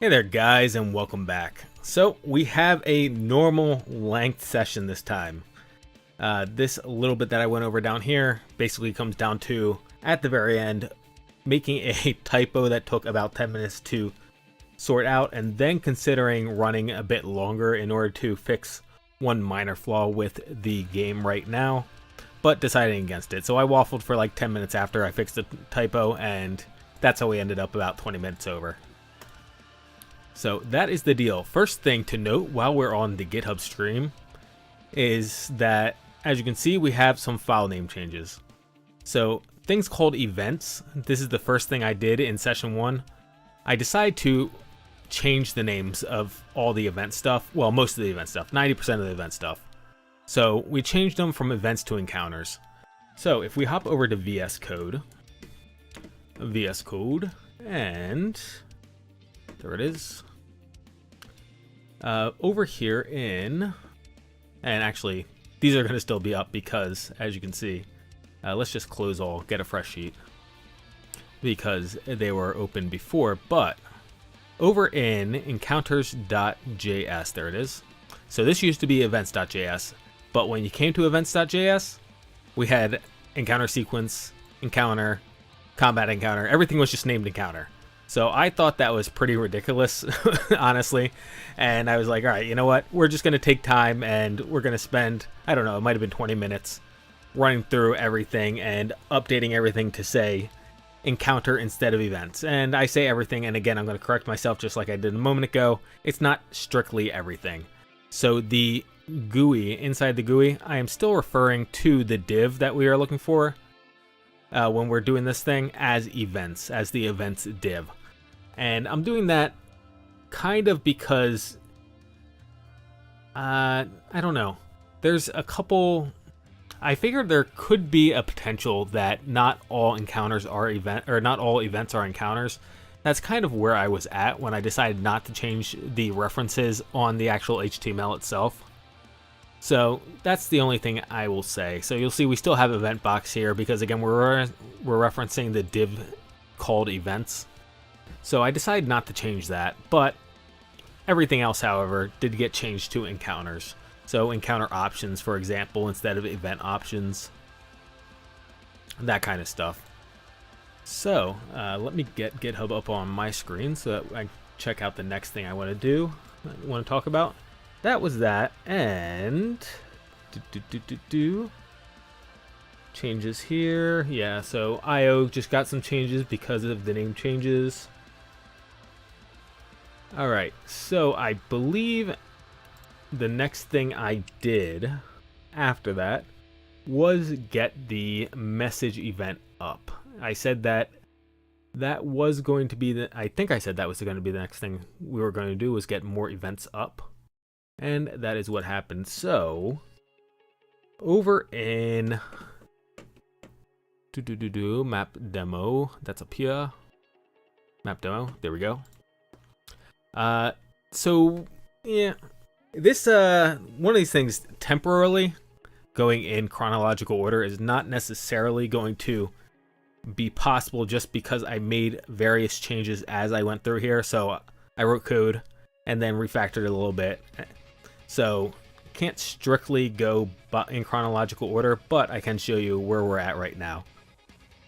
Hey there guys, and welcome back. So we have a normal length session this time. This little bit that I went over down here basically comes down to, at the very end, making a typo that took about 10 minutes to sort out, and then considering running a bit longer in order to fix one minor flaw with the game right now, but deciding against it. So I waffled for like 10 minutes after I fixed the typo, and that's how we ended up about 20 minutes over. So that is the deal. First thing to note while we're on the GitHub stream is that, as you can see, we have some file name changes. So things called events, this is the first thing I did in session 1. I decided to change the names of all the event stuff. Well, most of the event stuff, 90% of the event stuff. So we changed them from events to encounters. So if we hop over to VS Code, and there it is. Over here and actually these are going to still be up because, as you can see, let's just close all, get a fresh sheet, because they were open before. But over in encounters.js, there it is. So this used to be events.js, but when you came to events.js, we had encounter sequence, encounter, combat encounter, everything was just named encounter. So I thought that was pretty ridiculous, honestly. And I was like, all right, you know what? We're just going to take time and we're going to spend, I don't know, it might have been 20 minutes running through everything and updating everything to say encounter instead of events. And I say everything, and again, I'm going to correct myself just like I did a moment ago. It's not strictly everything. So the GUI, inside the GUI, I am still referring to the div that we are looking for when we're doing this thing as events, as the events div. And I'm doing that kind of because, I don't know, there's a couple, I figured there could be a potential that not all encounters are not all events are encounters. That's kind of where I was at when I decided not to change the references on the actual HTML itself. So that's the only thing I will say. So you'll see we still have event box here because, again, we're referencing the div called events. So I decided not to change that, but everything else, however, did get changed to encounters. So encounter options, for example, instead of event options, that kind of stuff. So let me get GitHub up on my screen so that I check out the next thing I want to talk about. That was that, and changes here. Yeah, so IO just got some changes because of the name changes. All right, so I believe the next thing I did after that was get the message event up. I said that was going to be I think I said that was going to be the next thing we were going to do, was get more events up. And that is what happened. So over in map demo, that's up here. Map demo, there we go. So yeah, this one of these things temporarily going in chronological order is not necessarily going to be possible just because I made various changes as I went through here. So I wrote code and then refactored it a little bit. So can't strictly go in chronological order, but I can show you where we're at right now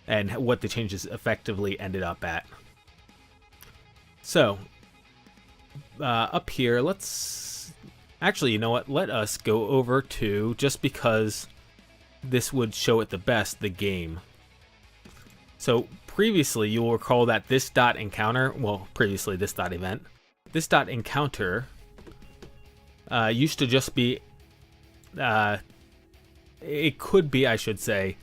and what the changes effectively ended up at. So up here, let's actually, you know what? Let us go over to, just because this would show it the best, the game. So previously, you will recall that this dot encounter, well, previously this dot event, this dot encounter used to just be, it could be, I should say,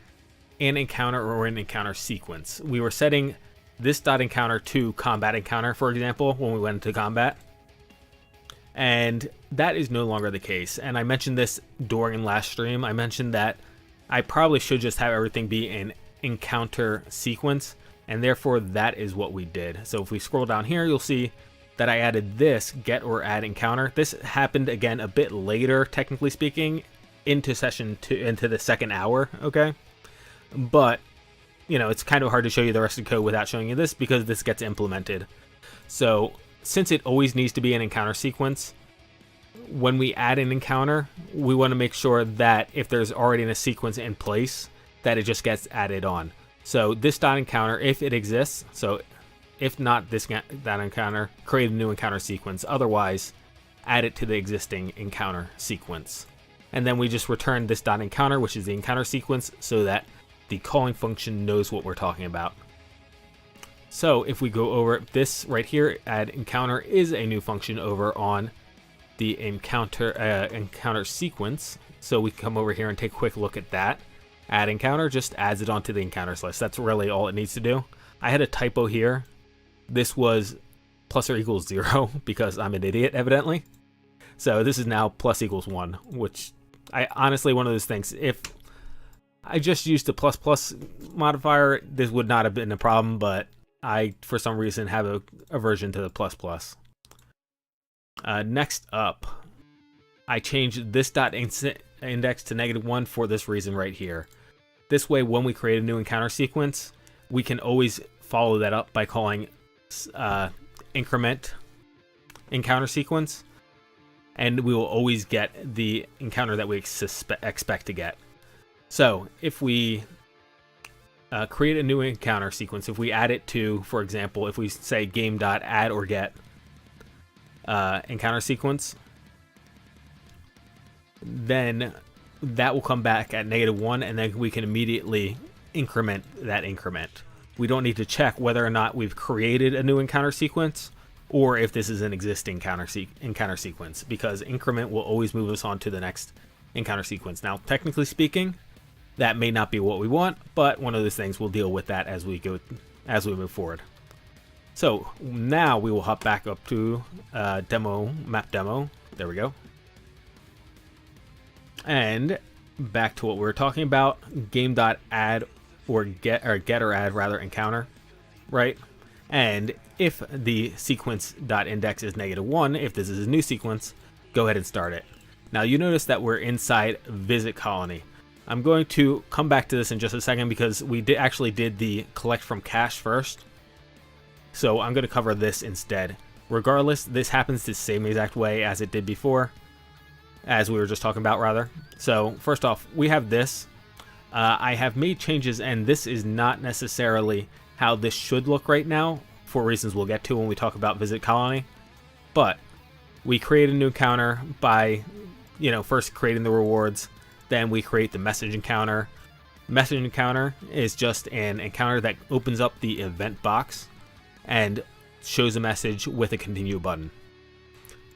an encounter or an encounter sequence. We were setting this dot encounter to combat encounter, for example, when we went into combat. And that is no longer the case. And I mentioned this during last stream. I mentioned that I probably should just have everything be an encounter sequence, and therefore that is what we did. So if we scroll down here, you'll see that I added this get or add encounter. This happened again a bit later, technically speaking, into session 2, into the second hour, okay? But, you know, it's kind of hard to show you the rest of the code without showing you this because this gets implemented. So since it always needs to be an encounter sequence, when we add an encounter, we want to make sure that if there's already a sequence in place, that it just gets added on. So this dot encounter, if it exists, so if not that encounter, create a new encounter sequence. Otherwise, add it to the existing encounter sequence. And then we just return this dot encounter, which is the encounter sequence, so that the calling function knows what we're talking about. So if we go over this right here, add encounter is a new function over on the encounter sequence. So we can come over here and take a quick look at that. Add encounter just adds it onto the encounters list. That's really all it needs to do. I had a typo here. This was plus or equals 0 because I'm an idiot, evidently. So this is now plus equals 1, which I honestly, one of those things, if I just used the plus plus modifier, this would not have been a problem, but I, for some reason, have a aversion to the plus plus. Next up, I changed this dot index to -1 for this reason right here. This way, when we create a new encounter sequence, we can always follow that up by calling increment encounter sequence, and we will always get the encounter that we expect to get. So if we create a new encounter sequence, if we add it to, for example, if we say game.add or get encounter sequence, then that will come back at -1, and then we can immediately increment that increment. We don't need to check whether or not we've created a new encounter sequence or if this is an existing encounter sequence, because increment will always move us on to the next encounter sequence. Now, technically speaking, that may not be what we want, but one of those things, we'll deal with that as we move forward. So now we will hop back up to map demo. There we go. And back to what we were talking about, game.add or get or add rather encounter, right? And if the sequence.index is -1, if this is a new sequence, go ahead and start it. Now you notice that we're inside visit colony. I'm going to come back to this in just a second because we actually did the collect from cache first. So I'm going to cover this instead. Regardless, this happens the same exact way as it did before, as we were just talking about rather. So first off, we have this. I have made changes, and this is not necessarily how this should look right now, for reasons we'll get to when we talk about visit colony. But we create a new encounter by, first creating the rewards. Then we create the message encounter. Message encounter is just an encounter that opens up the event box and shows a message with a continue button.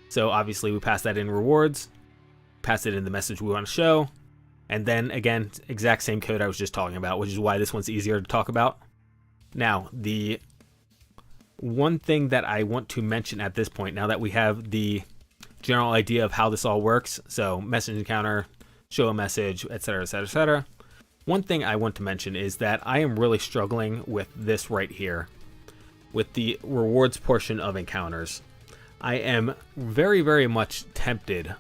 So obviously we pass that in rewards, pass it in the message we want to show, and then again, exact same code I was just talking about, which is why this one's easier to talk about. Now, the one thing that I want to mention at this point, now that we have the general idea of how this all works, so message encounter, show a message, etc., etc., etc. One thing I want to mention is that I am really struggling with this right here, with the rewards portion of encounters. I am very, very much tempted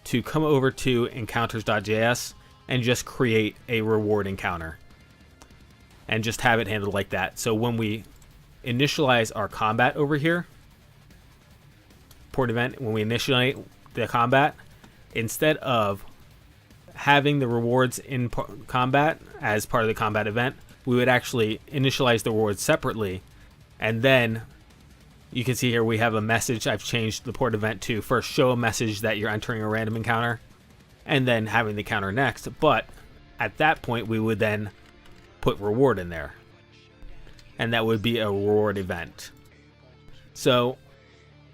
to come over to encounters.js and just create a reward encounter and just have it handled like that. So when we initialize our combat over here, port event, when we initiate the combat, instead of having the rewards in combat as part of the combat event, we would actually initialize the rewards separately. And then you can see here we have a message. I've changed the port event to first show a message that you're entering a random encounter, and then having the counter next. But at that point, we would then put reward in there, and that would be a reward event. So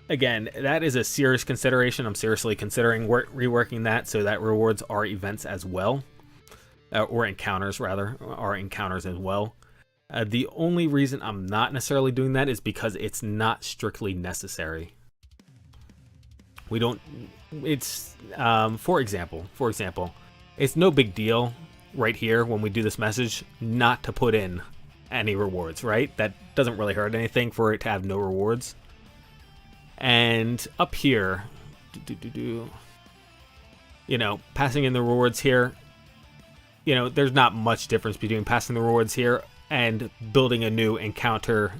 again, that is a serious consideration. I'm seriously considering reworking that so that rewards are events as well, or encounters rather, are encounters as well. The only reason I'm not necessarily doing that is because it's not strictly necessary. We don't, it's, for example, it's no big deal right here when we do this message not to put in any rewards, right? That doesn't really hurt anything for it to have no rewards. And up here, passing in the rewards here, there's not much difference between passing the rewards here and building a new encounter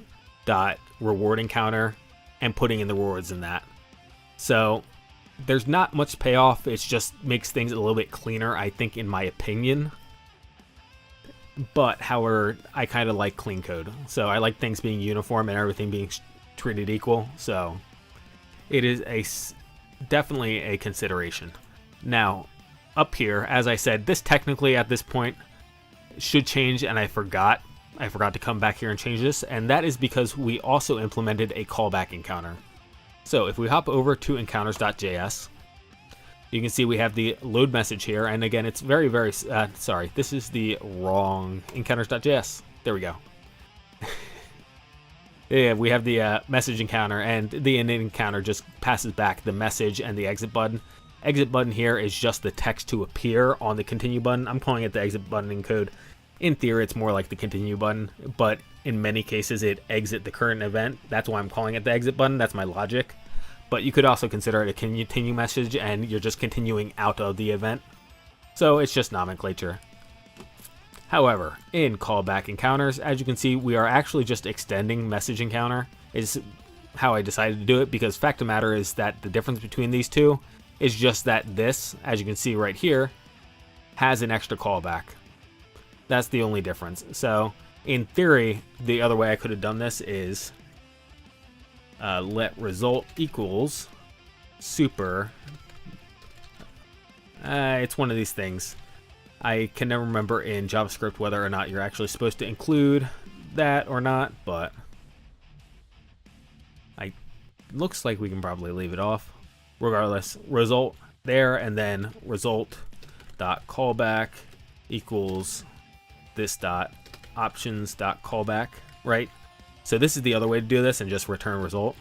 dot reward encounter and putting in the rewards in that. So there's not much payoff. It just makes things a little bit cleaner, I think, in my opinion. But however, I kind of like clean code. So I like things being uniform and everything being treated equal. So it is definitely a consideration. Now, up here, as I said, this technically at this point should change, and I forgot to come back here and change this, and that is because we also implemented a callback encounter. So if we hop over to encounters.js, you can see we have the load message here, and again, it's very, sorry, this is the wrong encounters.js. There we go. Yeah, we have the message encounter, and the init encounter just passes back the message and the exit button. Exit button here is just the text to appear on the continue button. I'm calling it the exit button in code. In theory, it's more like the continue button, but in many cases, it exit the current event. That's why I'm calling it the exit button. That's my logic. But you could also consider it a continue message, and you're just continuing out of the event. So it's just nomenclature. However, in callback encounters, as you can see, we are actually just extending message encounter. Is how I decided to do it, because fact of the matter is that the difference between these two is just that this, as you can see right here, has an extra callback. That's the only difference. So in theory, the other way I could have done this is let result equals super. It's one of these things. I can never remember in JavaScript whether or not you're actually supposed to include that or not, but looks like we can probably leave it off. Regardless, result there, and then result dot callback equals this dot options dot callback, right? So this is the other way to do this, and just return result.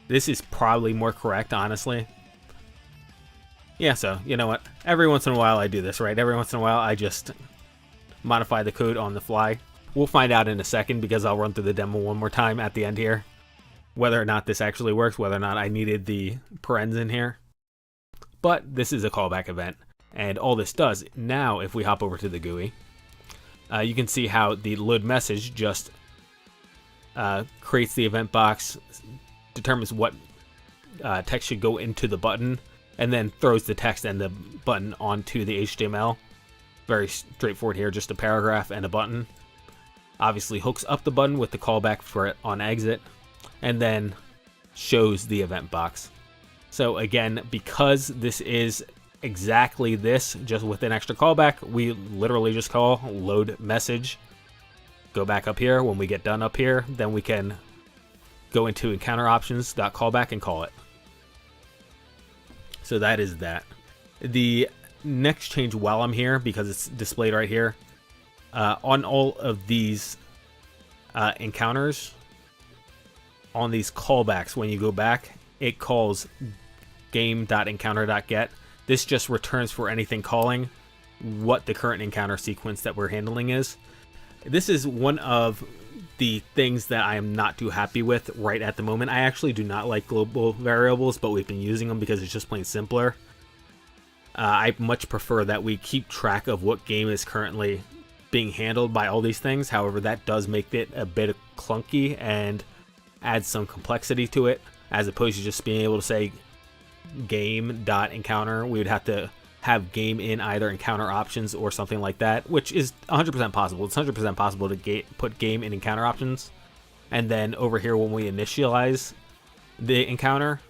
This is probably more correct, honestly. Yeah, so you know what? Every once in a while I do this, right? Every once in a while I just modify the code on the fly. We'll find out in a second, because I'll run through the demo one more time at the end here, whether or not this actually works, whether or not I needed the parens in here. But this is a callback event, and all this does, now if we hop over to the GUI, you can see how the load message just creates the event box, determines what text should go into the button, and then throws the text and the button onto the HTML. Very straightforward here, just a paragraph and a button. Obviously hooks up the button with the callback for it on exit, and then shows the event box. So again, because this is exactly this, just with an extra callback, we literally just call load message. Go back up here. When we get done up here, then we can go into encounter options.callback and call it. So that is that. The next change while I'm here, because it's displayed right here, on all of these encounters, on these callbacks, when you go back, it calls game.encounter.get. This just returns for anything calling what the current encounter sequence that we're handling is. This is one of the things that I am not too happy with right at the moment. I actually do not like global variables, but we've been using them because it's just plain simpler. I much prefer that we keep track of what game is currently being handled by all these things. However, that does make it a bit clunky and adds some complexity to it, as opposed to just being able to say game.encounter. We would have to have game in either encounter options or something like that, which is 100% possible. It's 100% possible to put game in encounter options, and then over here when we initialize the encounter,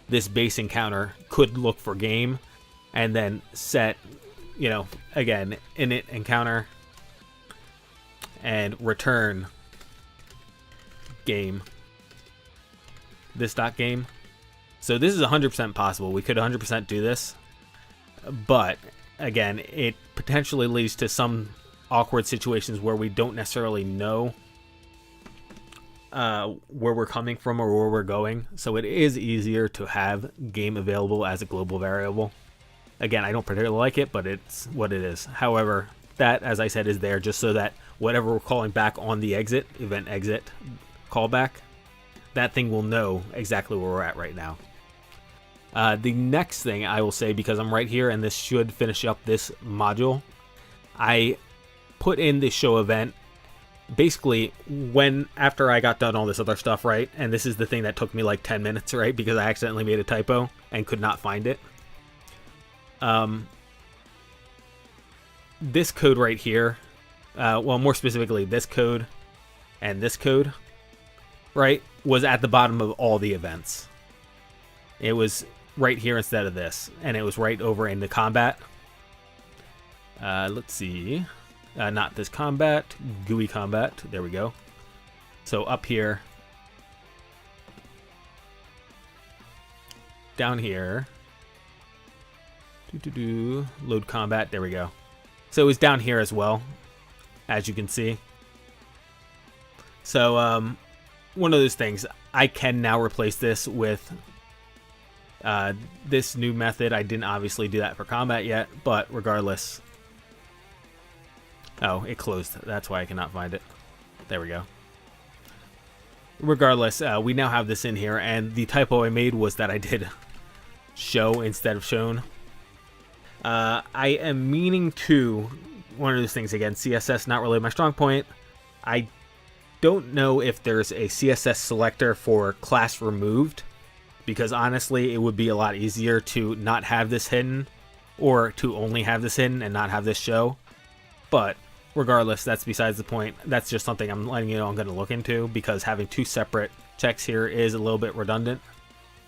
this base encounter could look for game, and then set, you know, again, init encounter and return game, this dot game. So this is 100% possible. We could 100% do this, but again, it potentially leads to some awkward situations where we don't necessarily know where we're coming from or where we're going. So it is easier to have game available as a global variable. Again, I don't particularly like it, but it's what it is. However, that, as I said, is there just so that whatever we're calling back on the exit, event exit callback, that thing will know exactly where we're at right now. The next thing I will say, because I'm right here and this should finish up this module, I put in the show event basically, after I got done all this other stuff, right, and this is the thing that took me like 10 minutes, right, because I accidentally made a typo and could not find it. This code right here, well, more specifically, this code and this code, right, was at the bottom of all the events. It was right here instead of this, and it was right over in the combat. Let's see. Not this combat, GUI combat. There we go. So up here, down here, load combat. There we go. So it was down here as well, as you can see. So one of those things, I can now replace this with this new method. I didn't obviously do that for combat yet, but regardless. Oh, it closed. That's why I cannot find it. There we go. Regardless, we now have this in here, and the typo I made was that I did show instead of shown. I am meaning to, one of those things again, CSS not really my strong point. I don't know if there's a CSS selector for class removed, because honestly, it would be a lot easier to not have this hidden, or to only have this hidden and not have this show. But regardless, that's besides the point. That's just something I'm letting you know I'm going to look into, because having two separate checks here is a little bit redundant.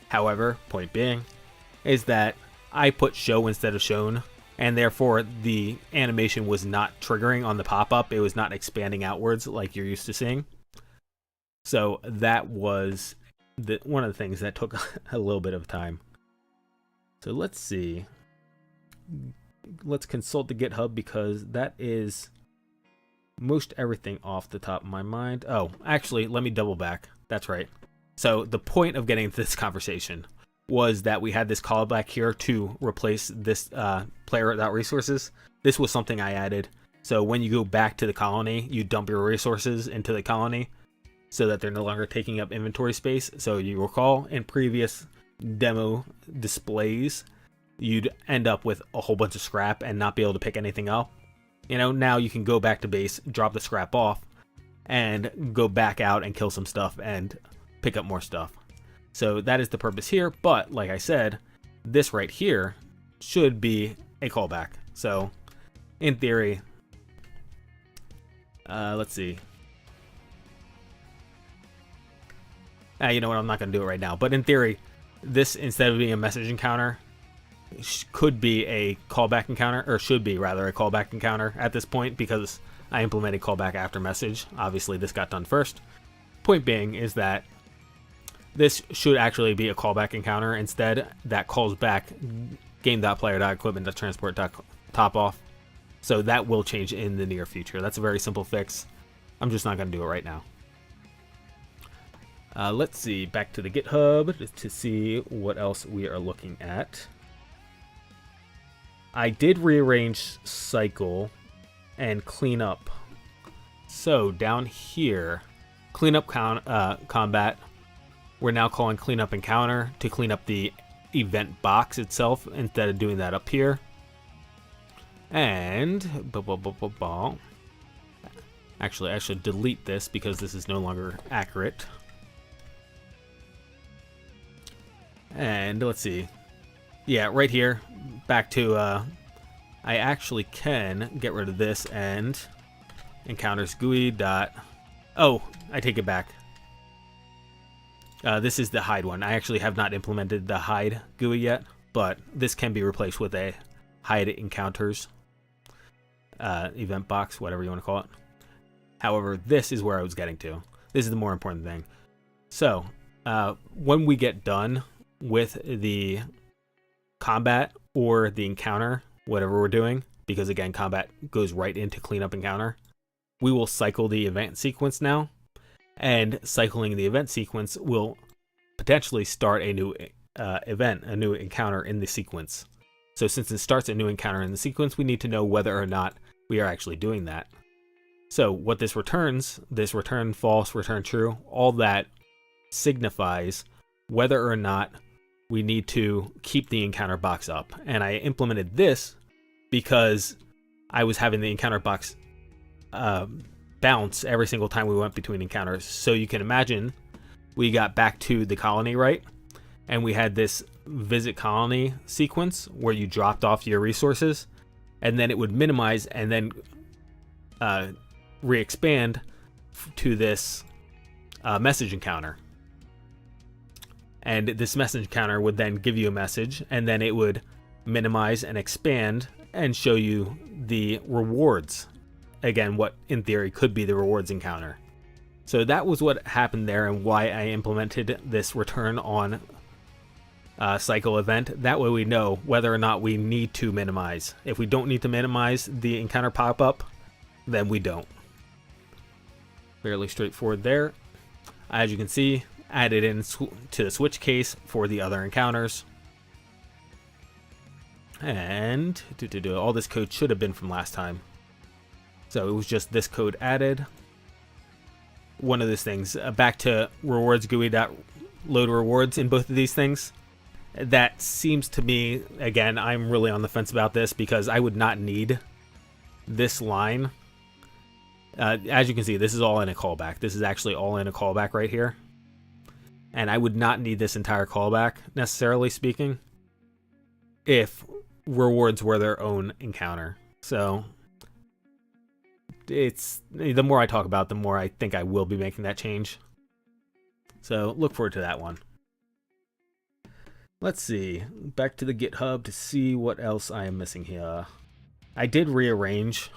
However, point being is that I put show instead of shown, and therefore the animation was not triggering on the pop-up. It was not expanding outwards like you're used to seeing. So that was one of the things that took a little bit of time. So let's see. Let's consult the GitHub, because that is most everything off the top of my mind. Oh, actually, let me double back. That's right. So the point of getting this conversation was that we had this callback here to replace this player without resources. This was something I added. So when you go back to the colony, you dump your resources into the colony so that they're no longer taking up inventory space. So you recall in previous demo displays, you'd end up with a whole bunch of scrap and not be able to pick anything up. You know, now you can go back to base, drop the scrap off, and go back out and kill some stuff and pick up more stuff. So that is the purpose here, but like I said, this right here should be a callback. So in theory, let's see. You know what, I'm not going to do it right now, but in theory, this, instead of being a message encounter, could be a callback encounter, or should be rather a callback encounter at this point, because I implemented callback after message. Obviously this got done first. Point being is that this should actually be a callback encounter instead, that calls back game.player.equipment.transport.top off. So that will change in the near future. That's a very simple fix. I'm just not going to do it right now. Let's see, back to the GitHub to see what else we are looking at. I did rearrange cycle and clean up. So down here, cleanup combat, we're now calling cleanup encounter to clean up the event box itself instead of doing that up here. And actually, I should delete this because this is no longer accurate. And let's see. Yeah, right here, back to, I actually can get rid of this and encounters GUI dot, oh, I take it back. This is the hide one. I actually have not implemented the hide GUI yet, but this can be replaced with a hide encounters event box, whatever you want to call it. However, this is where I was getting to. This is the more important thing. So, when we get done with the combat or the encounter, whatever we're doing, because again, combat goes right into cleanup encounter, we will cycle the event sequence now, and cycling the event sequence will potentially start a new event, a new encounter in the sequence. So since it starts a new encounter in the sequence, we need to know whether or not we are actually doing that. So what this returns, this return false, return true, all that signifies whether or not we need to keep the encounter box up. And I implemented this because I was having the encounter box bound bounce every single time we went between encounters. So you can imagine we got back to the colony, right? And we had this visit colony sequence where you dropped off your resources, and then it would minimize and then re-expand to this message encounter. And this message encounter would then give you a message, and then it would minimize and expand and show you the rewards. Again, what in theory could be the rewards encounter. So that was what happened there, and why I implemented this return on cycle event. That way we know whether or not we need to minimize. If we don't need to minimize the encounter pop-up, then we don't. Fairly straightforward there. As you can see, added in to the switch case for the other encounters. And all this code should have been from last time. So it was just this code added. One of those things, back to rewards GUI.load rewards in both of these things. That seems to me, again, I'm really on the fence about this because I would not need this line. As you can see, this is all in a callback. This is actually all in a callback right here. And I would not need this entire callback, necessarily speaking, if rewards were their own encounter. So it's the more I talk about, the more I think I will be making that change. So look forward to that one. Let's see, back to the GitHub to see what else I am missing here. I did rearrange,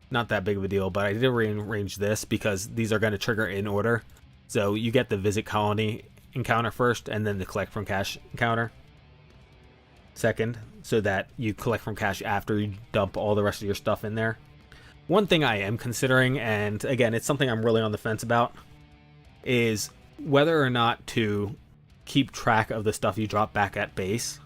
not that big of a deal, but I did rearrange this because these are going to trigger in order. So you get the visit colony encounter first, and then the collect from cache encounter second, so that you collect from cache after you dump all the rest of your stuff in there. One thing I am considering, and again, it's something I'm really on the fence about, is whether or not to keep track of the stuff you drop back at base.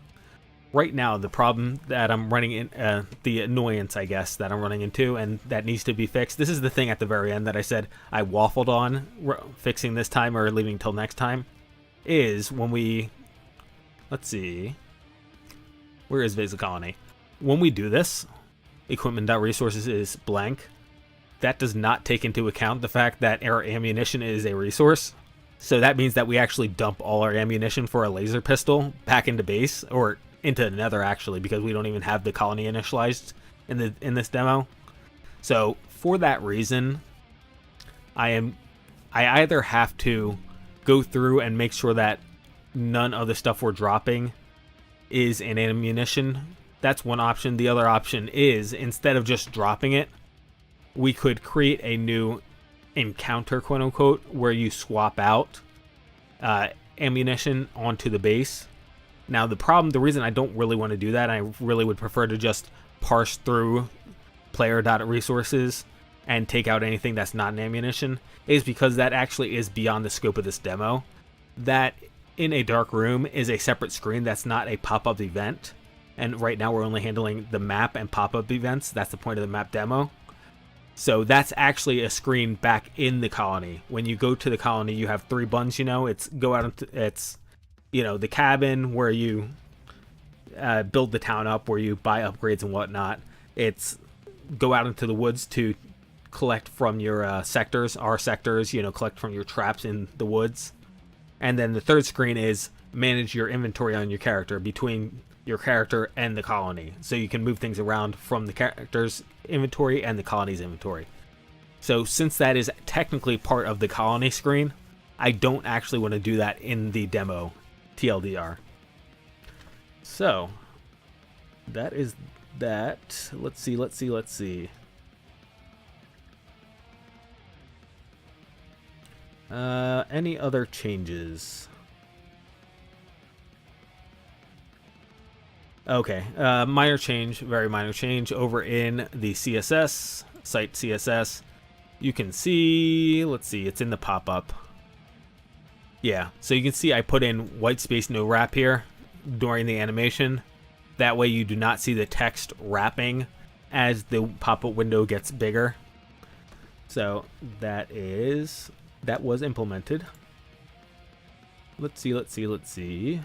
Right now, the problem that I'm running in, the annoyance, I guess, that I'm running into, and that needs to be fixed. This is the thing at the very end that I said I waffled on fixing this time or leaving till next time, is when we, let's see, where is Visit Colony? When we do this, equipment.resources is blank. That does not take into account the fact that our ammunition is a resource. So that means that we actually dump all our ammunition for a laser pistol back into base, or into Nether actually, because we don't even have the colony initialized in this demo. So for that reason, I either have to go through and make sure that none of the stuff we're dropping is in ammunition. That's one option. The other option is, instead of just dropping it, we could create a new encounter, quote unquote, where you swap out ammunition onto the base. Now the reason I don't really want to do that, I really would prefer to just parse through player.resources and take out anything that's not an ammunition, is because that actually is beyond the scope of this demo. That in a dark room is a separate screen that's not a pop-up event, and right now we're only handling the map and pop-up events. That's the point of the map demo. So that's actually a screen back in the colony. When you go to the colony, you have three buttons. It's go out into, it's the cabin where you build the town up, where you buy upgrades and whatnot. It's go out into the woods to collect from your sectors, our sectors, collect from your traps in the woods. And then the third screen is manage your inventory on your character, between your character and the colony. So you can move things around from the character's inventory and the colony's inventory. So since that is technically part of the colony screen, I don't actually want to do that in the demo, TLDR. So that is that. Let's see. Any other changes? Okay, minor change, very minor change over in the CSS, site CSS. You can see, let's see, it's in the pop-up. Yeah, so you can see I put in white space no wrap here during the animation. That way you do not see the text wrapping as the pop-up window gets bigger. So that was implemented. Let's see.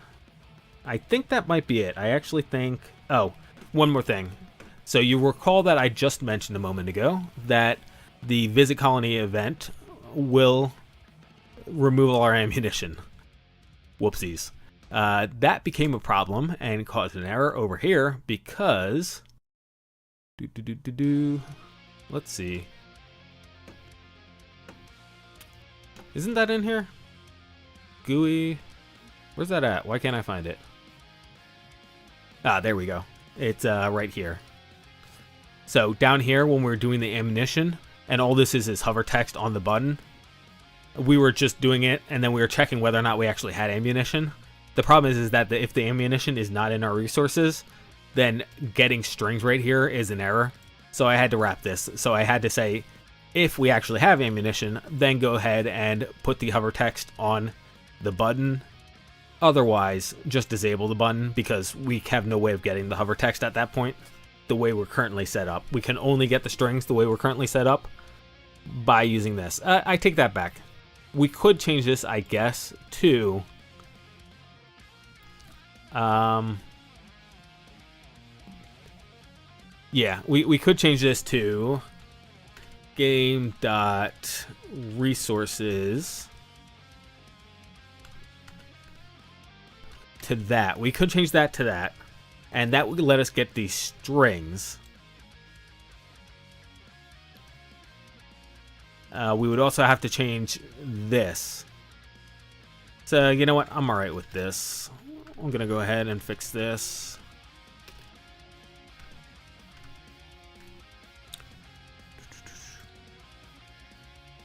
I think that might be it. I actually think... Oh, one more thing. So you recall that I just mentioned a moment ago that the visit colony event will remove all our ammunition. Whoopsies. That became a problem and caused an error over here because... Let's see. Isn't that in here? GUI. Where's that at? Why can't I find it? Ah, there we go. It's right here. So down here when we're doing the ammunition, and all this is hover text on the button, we were just doing it, and then we were checking whether or not we actually had ammunition. The problem is that if the ammunition is not in our resources, then getting strings right here is an error. So I had to wrap this. So I had to say, if we actually have ammunition, then go ahead and put the hover text on the button. Otherwise, just disable the button because we have no way of getting the hover text at that point the way we're currently set up. We can only get the strings the way we're currently set up by using this. I take that back. We could change this, I guess, to... yeah, we could change this to game.resources to that. We could change that to that, and that would let us get these strings. We would also have to change this. So, you know what? I'm alright with this. I'm going to go ahead and fix this.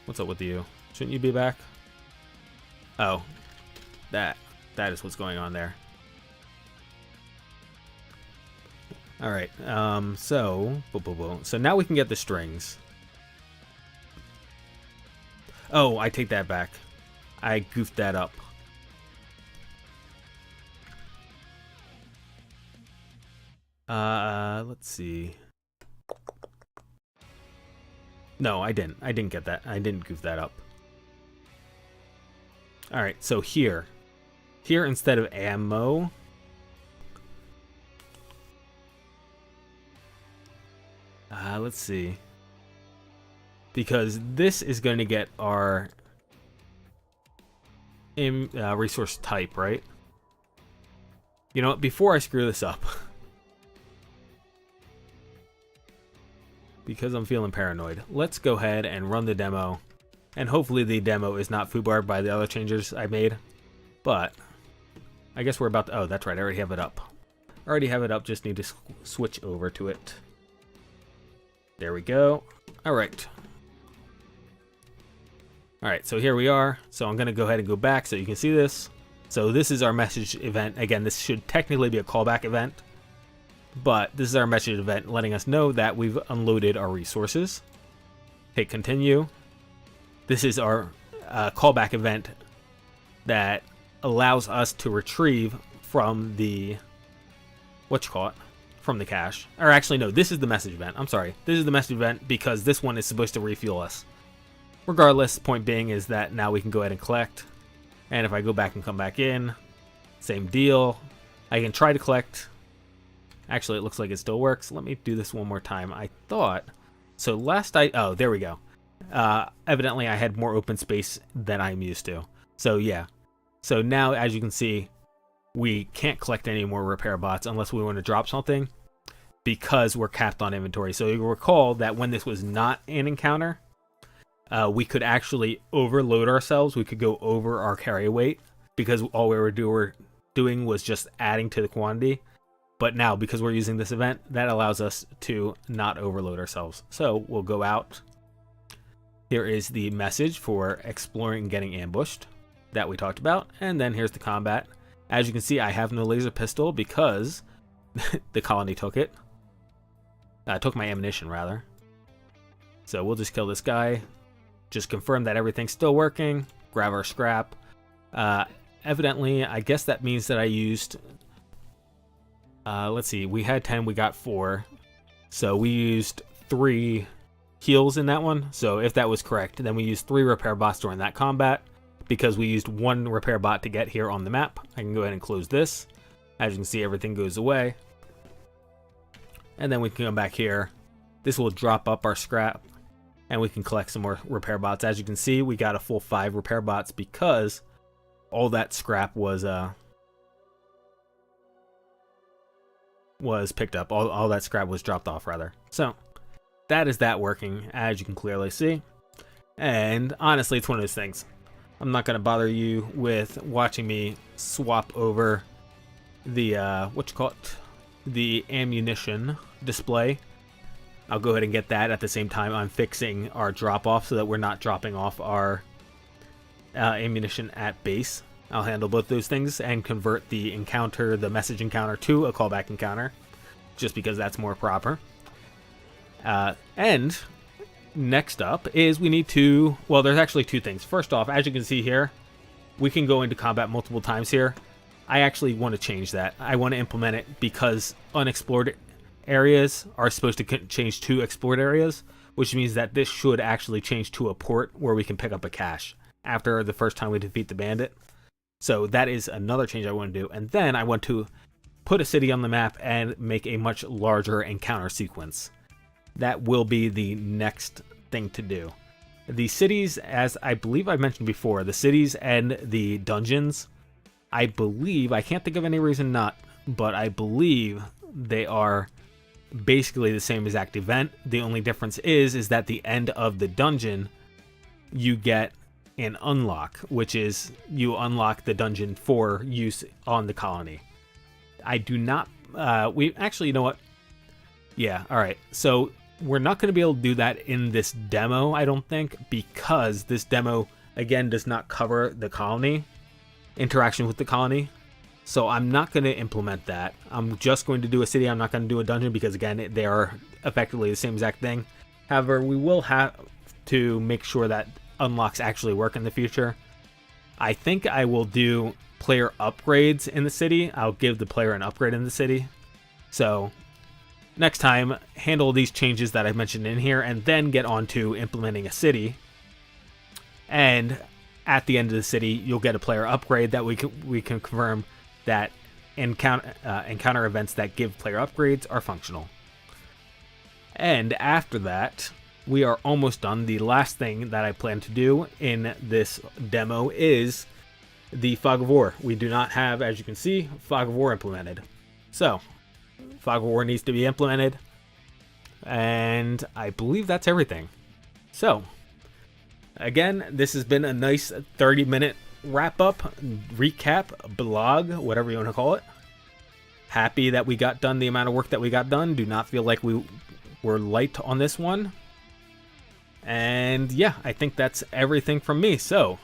What's up with you? Shouldn't you be back? Oh, that is what's going on there. All right. So now we can get the strings. Oh, I take that back. I goofed that up. Let's see. No, I didn't. I didn't get that. I didn't goof that up. All right, so here instead of ammo, let's see. Because this is going to get our resource type, right? You know what? Before I screw this up, because I'm feeling paranoid, let's go ahead and run the demo. And hopefully the demo is not foobarred by the other changes I made. But I guess we're about to... Oh, that's right. I already have it up. Just need to switch over to it. There we go. All right. All right, so here we are. So I'm going to go ahead and go back so you can see this. So this is our message event. Again, this should technically be a callback event. But this is our message event letting us know that we've unloaded our resources. Hit continue. This is our callback event that allows us to retrieve from the... from the cache. Or actually, no, this is the message event. I'm sorry. This is the message event because this one is supposed to refuel us. Regardless, point being is that now we can go ahead and collect. And if I go back and come back in, same deal. I can try to collect. Actually, it looks like it still works. Let me do this one more time. I thought... So oh, there we go. Evidently, I had more open space than I'm used to. So, yeah. So now, as you can see, we can't collect any more repair bots unless we want to drop something because we're capped on inventory. So you'll recall that when this was not an encounter, we could actually overload ourselves. We could go over our carry weight because all we were doing was just adding to the quantity. But now, because we're using this event, that allows us to not overload ourselves. So we'll go out. Here is the message for exploring and getting ambushed that we talked about. And then here's the combat. As you can see, I have no laser pistol because the colony took it. Took my ammunition, rather. So we'll just kill this guy. Just confirm that everything's still working. Grab our scrap. Evidently, I guess that means that I used... let's see, we had 10, we got 4. So we used 3 heals in that one. So if that was correct, then we used 3 repair bots during that combat because we used 1 repair bot to get here on the map. I can go ahead and close this. As you can see, everything goes away. And then we can come back here. This will drop up our scrap. and we can collect some more repair bots. As you can see, we got a full 5 repair bots because all that scrap was picked up. All that scrap was dropped off, rather. So that is that working, as you can clearly see. And honestly, it's one of those things. I'm not going to bother you with watching me swap over the the ammunition display. I'll go ahead and get that at the same time I'm fixing our drop off so that we're not dropping off our ammunition at base. I'll handle both those things and convert the message encounter, to a callback encounter, just because that's more proper. And next up is we need to, well, there's actually 2 things. First off, as you can see here, we can go into combat multiple times here. I actually want to change that. I want to implement it because unexplored areas are supposed to change to explored areas, which means that this should actually change to a port where we can pick up a cache after the first time we defeat the bandit. So that is another change I want to do. And then I want to put a city on the map and make a much larger encounter sequence. That will be the next thing to do. The cities, as I believe I mentioned before, the cities and the dungeons, I believe, I can't think of any reason not, but I believe they are basically the same exact event. The only difference is that the end of the dungeon, you get an unlock, which is you unlock the dungeon for use on the colony. I do not, we actually, you know what? Yeah, all right. So we're not going to be able to do that in this demo, I don't think, because this demo, again, does not cover the colony, interaction with the colony. So I'm not going to implement that. I'm just going to do a city. I'm not going to do a dungeon because, again, they are effectively the same exact thing. However, we will have to make sure that unlocks actually work in the future. I think I will do player upgrades in the city. I'll give the player an upgrade in the city. So next time, handle these changes that I mentioned in here and then get on to implementing a city. And at the end of the city, you'll get a player upgrade that we can confirm that encounter events that give player upgrades are functional. And after that, we are almost done. The last thing that I plan to do in this demo is the Fog of War. We do not have, as you can see, Fog of War implemented. So, Fog of War needs to be implemented. And I believe that's everything. So, again, this has been a nice 30-minute wrap-up, recap, blog, whatever you want to call it. Happy that we got done the amount of work that we got done. Do not feel like we were light on this one. And yeah, I think that's everything from me. So,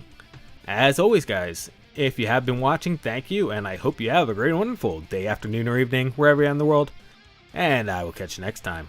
as always, guys, if you have been watching, thank you, and I hope you have a great, wonderful day, afternoon, or evening, wherever you are in the world. And I will catch you next time.